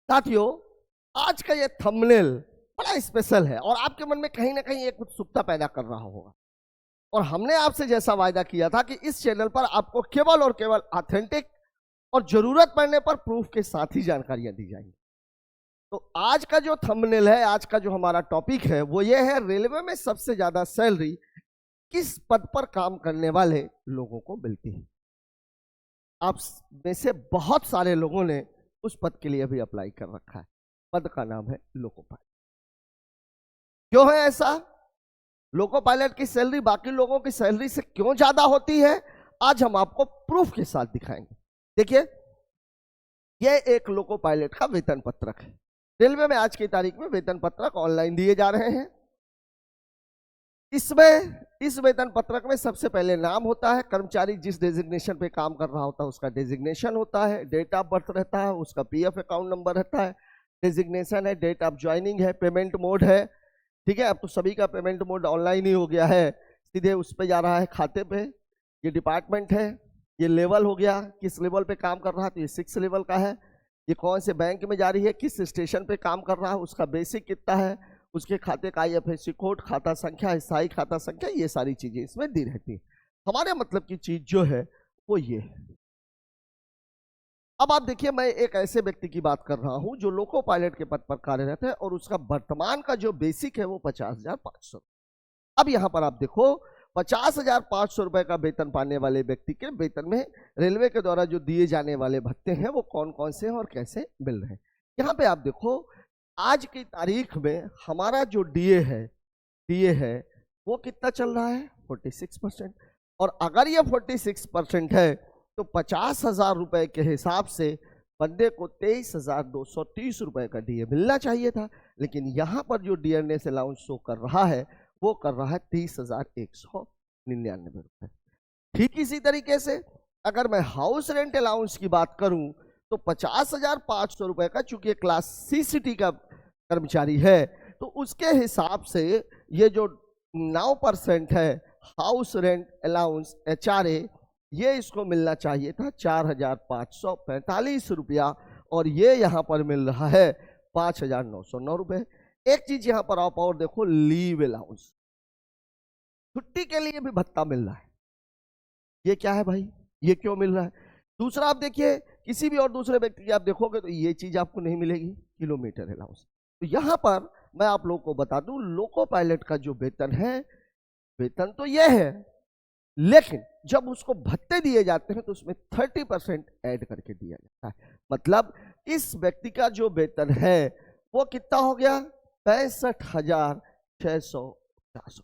साथियों, आज का ये थंबनेल बड़ा स्पेशल है और आपके मन में कहीं ना कहीं एक उत्सुकता पैदा कर रहा होगा। और हमने आपसे जैसा वायदा किया था कि इस चैनल पर आपको केवल और केवल ऑथेंटिक और जरूरत पड़ने पर प्रूफ के साथ ही जानकारियां दी जाएंगी। तो आज का जो थंबनेल है, आज का जो हमारा टॉपिक है वो ये है, रेलवे में सबसे ज्यादा सैलरी किस पद पर काम करने वाले लोगों को मिलती है। आप में से बहुत सारे लोगों ने उस पद के लिए भी अप्लाई कर रखा है। पद का नाम है लोको पायलट। क्यों है ऐसा? लोको पायलट की सैलरी बाकी लोगों की सैलरी से क्यों ज्यादा होती है, आज हम आपको प्रूफ के साथ दिखाएंगे। देखिए, यह एक लोको पायलट का वेतन पत्रक है। रेलवे में आज की तारीख में वेतन पत्रक ऑनलाइन दिए जा रहे हैं। इस वेतन पत्रक में सबसे पहले नाम होता है, कर्मचारी जिस डेजिग्नेशन पे काम कर रहा होता है उसका डेजिग्नेशन होता है, डेट ऑफ बर्थ रहता है, उसका पीएफ अकाउंट नंबर रहता है, डेजिग्नेशन है, डेट ऑफ ज्वाइनिंग है, पेमेंट मोड है। ठीक है, अब तो सभी का पेमेंट मोड ऑनलाइन ही हो गया है, सीधे उस पर जा रहा है खाते पे। ये डिपार्टमेंट है, ये लेवल हो गया, किस लेवल पे काम कर रहा है, तो ये 6 लेवल का है। ये कौन से बैंक में जारी है, किस स्टेशन पे काम कर रहा है, उसका बेसिक कितना है, उसके खाते का IFSC कोड, खाता संख्या, स्थायी खाता संख्या, ये सारी चीजें इसमें दी रहती है। हमारे मतलब की चीज जो है वो ये है। अब आप देखिए, मैं एक ऐसे व्यक्ति की बात कर रहा हूं जो लोको पायलट के पद पर कार्यरत है और उसका वर्तमान का जो बेसिक है वो 50,500। अब यहां पर आप देखो, 50,500 रुपए का वेतन पाने वाले व्यक्ति के वेतन में रेलवे के द्वारा जो दिए जाने वाले भत्ते हैं वो कौन कौन से हैं और कैसे मिल रहे हैं। यहाँ पे आप देखो, आज की तारीख में हमारा जो डीए है वो कितना चल रहा है, 46%। और अगर ये 46% है तो 50,000 रुपए के हिसाब से बंदे को 23,230 रुपए का डीए मिलना चाहिए था। लेकिन यहाँ पर जो डियरनेस अलाउंस शो कर रहा है वो कर रहा है 30,199 रुपए। ठीक इसी तरीके से अगर मैं हाउस रेंट अलाउंस की बात करूं तो 50,500 रुपए का, चूंकि क्लास सी सिटी का कर्मचारी है तो उसके हिसाब से ये जो 9% है हाउस रेंट अलाउंस HRA, ये इसको मिलना चाहिए था 4,545 रुपया और ये यहां पर मिल रहा है 5,909 रुपए। एक चीज यहां पर आप और देखो, लीव अलाउंस, छुट्टी के लिए भी भत्ता मिल रहा है। ये क्या है भाई, ये क्यों मिल रहा है? दूसरा आप देखिए, किसी भी और दूसरे व्यक्ति की आप देखोगे तो ये चीज आपको नहीं मिलेगी, किलोमीटर अलाउंस। तो यहां पर मैं आप लोगों को बता दूं, लोको पायलट का जो वेतन है, वेतन तो यह है, लेकिन जब उसको भत्ते दिए जाते हैं तो उसमें 30% ऐड करके दिया जाता है। मतलब इस व्यक्ति का जो वेतन है वो कितना हो गया, 65,650।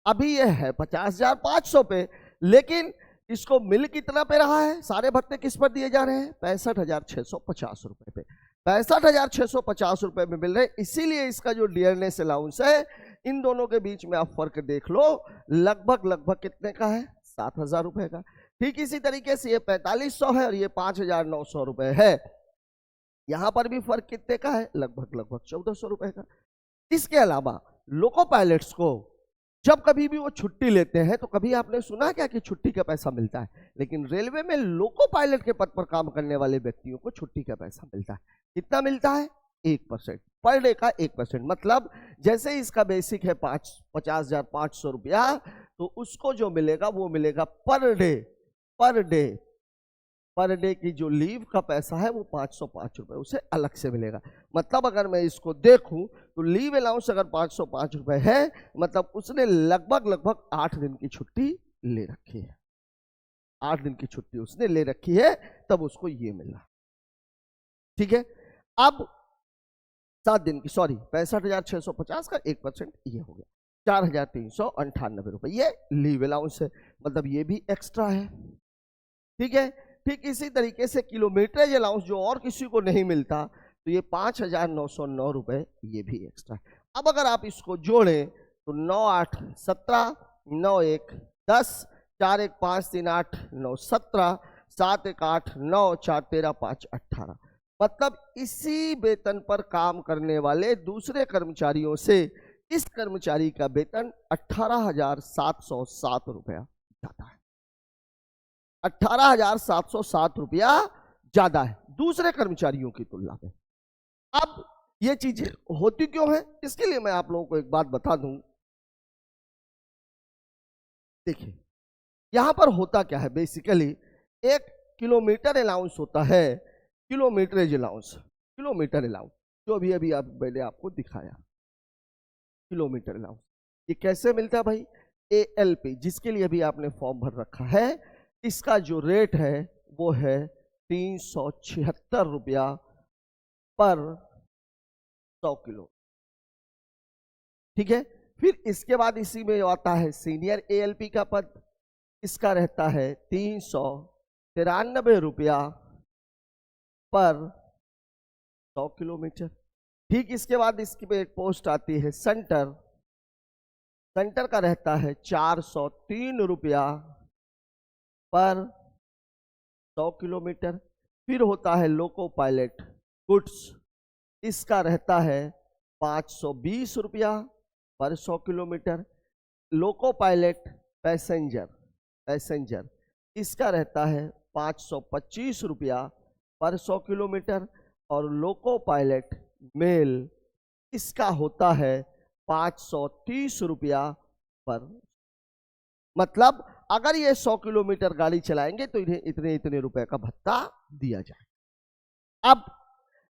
अभी यह है 50,500 पे, लेकिन इसको मिल कितना पे रहा है, सारे भत्ते किस पर दिए जा रहे हैं, 65,650 रुपए पे। 65,650 रुपए में मिल रहे हैं, इसीलिए इसका जो डियरनेस अलाउंस है, इन दोनों के बीच में आप फर्क देख लो, लगभग कितने का है, 7,000 रुपए का। ठीक इसी तरीके से ये 4,500 है और ये 5,900 रुपए है। यहां पर भी फर्क कितने का है, लगभग 1,400 रुपए का। इसके अलावा लोको पायलट्स को जब कभी भी वो छुट्टी लेते हैं तो कभी आपने सुना क्या कि छुट्टी का पैसा मिलता है? लेकिन रेलवे में लोको पायलट के पद पर काम करने वाले व्यक्तियों को छुट्टी का पैसा मिलता है। कितना मिलता है, 1%, पर डे का 1%। मतलब जैसे इसका बेसिक है 50,500 रुपया, तो उसको जो मिलेगा वो मिलेगा पर डे की जो लीव का पैसा है वो 505 रुपए उसे अलग से मिलेगा। मतलब अगर मैं इसको देखूं तो लीव अलाउंस अगर 505 रुपए है, मतलब उसने लगभग 8 दिन की छुट्टी ले रखी है। 8 दिन की छुट्टी उसने ले रखी है, तब उसको ये मिला। ठीक है, अब 7 दिन की, सॉरी, 65,650 का 1% ये हो गया 4,398 रुपए, ये लीव अलाउंस है, मतलब ये भी एक्स्ट्रा है। ठीक है, ठीक इसी तरीके से किलोमीटरेज अलाउंस जो और किसी को नहीं मिलता, तो ये 5,909 रुपए, ये भी एक्स्ट्रा है। अब अगर आप इसको जोड़ें तो 9 8 17, 9 1 10, 4 1 5 3 8 9 17, 7 1 8 9 4 13 5 18। मतलब इसी वेतन पर काम करने वाले दूसरे कर्मचारियों से इस कर्मचारी का वेतन 18,707 रुपया जाता है। 18,707 रुपया ज्यादा है दूसरे कर्मचारियों की तुलना में। अब ये चीजें होती क्यों है, इसके लिए मैं आप लोगों को एक बात बता दूं। देखिए यहां पर होता क्या है, बेसिकली एक किलोमीटर अलाउंस होता है, किलोमीटरेज अलाउंस, किलोमीटर अलाउंस जो अभी अभी मैंने आपको दिखाया, किलोमीटर अलाउंस ये कैसे मिलता है भाई, ALP जिसके लिए भी आपने फॉर्म भर रखा है, इसका जो रेट है वो है 376 रुपया पर 100 किलो। ठीक है, फिर इसके बाद इसी में आता है सीनियर ALP का पद, इसका रहता है 393 रुपया पर 100 किलोमीटर। ठीक इसके बाद इसकी पे एक पोस्ट आती है सेंटर, सेंटर का रहता है 403 रुपया पर 100 किलोमीटर। फिर होता है लोको पायलट गुड्स, इसका रहता है 520 रुपया पर 100 kilometre. Loco pilot passenger, passenger इसका रहता है 525 रुपया पर 100 किलोमीटर। और लोको पायलट मेल इसका होता है 530 रुपया पर, मतलब अगर ये 100 किलोमीटर गाड़ी चलाएंगे तो इन्हें इतने इतने रुपए का भत्ता दिया जाए। अब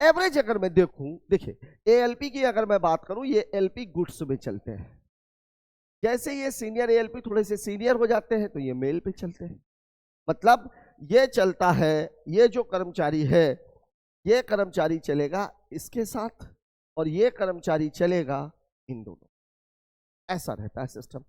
एवरेज अगर मैं देखूं, देखिए ALP की अगर मैं बात करूं, ये LP गुड्स में चलते हैं, जैसे ये सीनियर ALP थोड़े से सीनियर हो जाते हैं तो ये मेल पे चलते हैं। मतलब ये चलता है, ये जो कर्मचारी है ये कर्मचारी चलेगा इसके साथ और ये कर्मचारी चलेगा इन दोनों, ऐसा रहता है सिस्टम।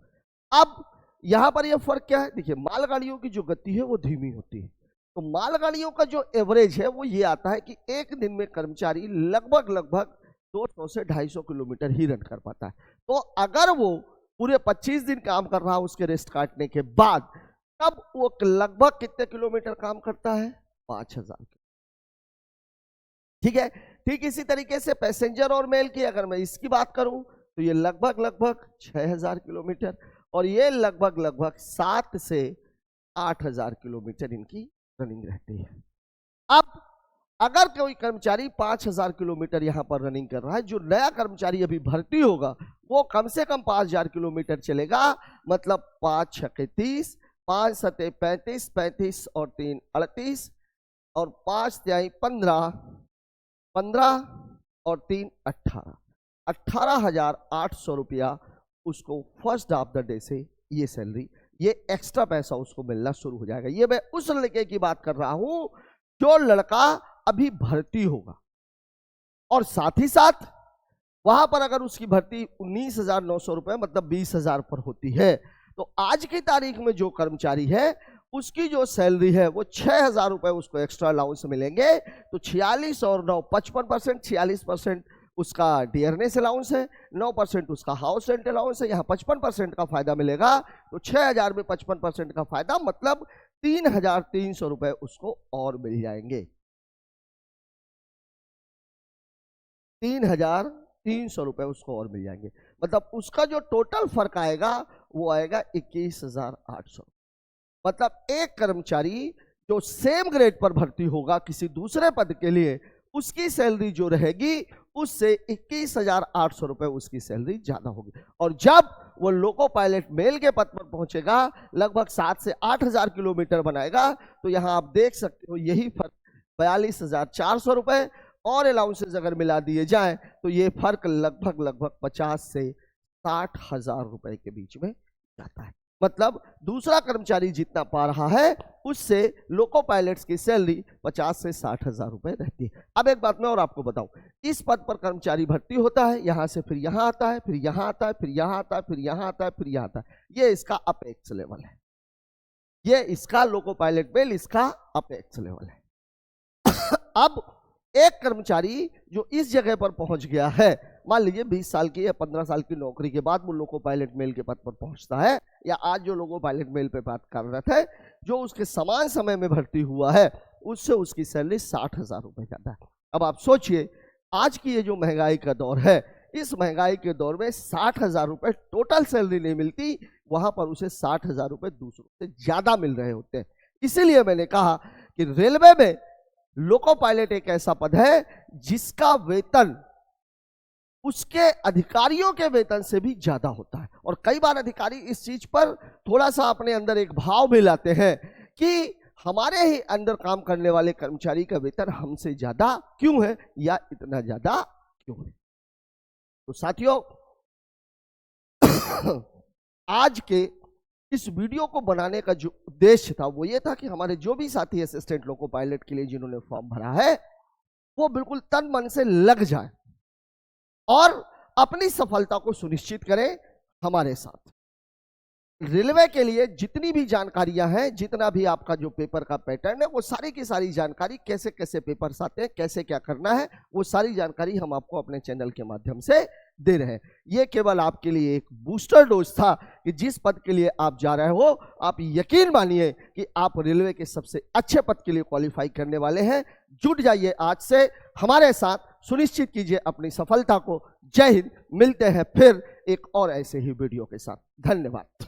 अब यहां पर ये फर्क क्या है, देखिए मालगाड़ियों की जो गति है वो धीमी होती है, तो मालगाड़ियों का जो एवरेज है वो ये आता है कि एक दिन में कर्मचारी लगभग लगभग 200 से 250 किलोमीटर ही रन कर पाता है। तो अगर वो पूरे 25 दिन काम कर रहा है उसके रेस्ट काटने के बाद, तब वो लगभग कितने किलोमीटर काम करता है, 5000। ठीक है, ठीक इसी तरीके से पैसेंजर और मेल की अगर मैं इसकी बात करूं तो ये लगभग लगभग 6000 किलोमीटर और ये लगभग लगभग 7 से 8000 किलोमीटर इनकी रनिंग रहती है। अब अगर कोई कर्मचारी 5000 किलोमीटर यहां पर रनिंग कर रहा है, जो नया कर्मचारी अभी भर्ती होगा वो कम से कम 5000 किलोमीटर चलेगा, मतलब 5 छक्के 30, 5 सते 35, 35 और 3 38 और 5 तिहाई 15, 15 और 3 18, 18,800 रुपया उसको फर्स्ट ऑफ द डे से ये सैलरी, ये एक्स्ट्रा पैसा उसको मिलना शुरू हो जाएगा। ये मैं उस लड़के की बात कर रहा हूं जो लड़का अभी भर्ती होगा, और साथ ही साथ वहां पर अगर उसकी भर्ती 19,900 रुपए मतलब 20,000 पर होती है, तो आज की तारीख में जो कर्मचारी है उसकी जो सैलरी है वो 6,000 रुपए उसको एक्स्ट्रा अलाउंस मिलेंगे। तो 46 और 9 55%, 46% उसका डियरनेस अलाउंस है, 9% उसका हाउस रेंट अलाउंस है, यहाँ 55% का फायदा मिलेगा। तो 6,000 में 55% का फायदा मतलब 3,300 रुपए उसको और मिल जाएंगे, 3,300 रुपए उसको और मिल जाएंगे। मतलब उसका जो टोटल फर्क आएगा वो आएगा 21,800। मतलब एक कर्मचारी जो सेम ग्रेड पर भर्ती होगा किसी दूसरे पद के लिए, उसकी सैलरी जो रहेगी उससे 21,800 रुपए उसकी सैलरी ज्यादा होगी। और जब वो लोको पायलट मेल के पद पर पहुंचेगा, लगभग 7 से 8,000 किलोमीटर बनाएगा, तो यहां आप देख सकते हो यही फर्क 42,400 रुपए और अलाउंसेस अगर मिला दिए जाएं तो ये फर्क लगभग लगभग 50 से 60,000 रुपए के बीच में जाता है। मतलब दूसरा कर्मचारी जितना पा रहा है उससे लोको पायलट्स की सैलरी 50 से 60,000 रुपए रहती है। अब एक बात मैं और आपको बताऊं, इस पद पर कर्मचारी भर्ती होता है, यहां से फिर यहां आता है, फिर यहां आता है, फिर यहां आता है, फिर यहां आता है, फिर यहां आता है। ये इसका अपेक्स लेवल है, ये इसका लोको पायलट मेल इसका अपेक्स लेवल है। अब एक कर्मचारी जो इस जगह पर पहुंच गया है, मान लीजिए 20 साल की या 15 साल की नौकरी के बाद वो लोको पायलट मेल के पद पर पहुंचता है, या आज जो लोको पायलट मेल पे बात कर रहे थे जो उसके समान समय में भर्ती हुआ है, उससे उसकी सैलरी 60,000 रुपए ज्यादा है। अब आप सोचिए आज की ये जो महंगाई का दौर है, इस महंगाई के दौर में 60,000 रुपए टोटल सैलरी नहीं मिलती, वहां पर उसे 60,000 रुपए दूसरों से ज्यादा मिल रहे होते हैं। इसीलिए मैंने कहा कि रेलवे में लोको पायलट एक ऐसा पद है जिसका वेतन उसके अधिकारियों के वेतन से भी ज्यादा होता है। और कई बार अधिकारी इस चीज पर थोड़ा सा अपने अंदर एक भाव भी लाते हैं कि हमारे ही अंदर काम करने वाले कर्मचारी का वेतन हमसे ज्यादा क्यों है या इतना ज्यादा क्यों है। तो साथियों, आज के इस वीडियो को बनाने का जो उद्देश्य था वो ये था कि हमारे जो भी साथी असिस्टेंट लोको पायलट के लिए जिन्होंने फॉर्म भरा है वो बिल्कुल तन मन से लग जाए और अपनी सफलता को सुनिश्चित करें हमारे साथ। रेलवे के लिए जितनी भी जानकारियां हैं, जितना भी आपका जो पेपर का पैटर्न है, वो सारी की सारी जानकारी, कैसे कैसे पेपर्स आते हैं, कैसे क्या करना है, वो सारी जानकारी हम आपको अपने चैनल के माध्यम से दे रहे हैं। ये केवल आपके लिए एक बूस्टर डोज था कि जिस पद के लिए आप जा रहे हो, आप यकीन मानिए कि आप रेलवे के सबसे अच्छे पद के लिए क्वालिफाई करने वाले हैं। जुट जाइए आज से हमारे साथ, सुनिश्चित कीजिए अपनी सफलता को। जय हिंद। मिलते हैं फिर एक और ऐसे ही वीडियो के साथ। धन्यवाद।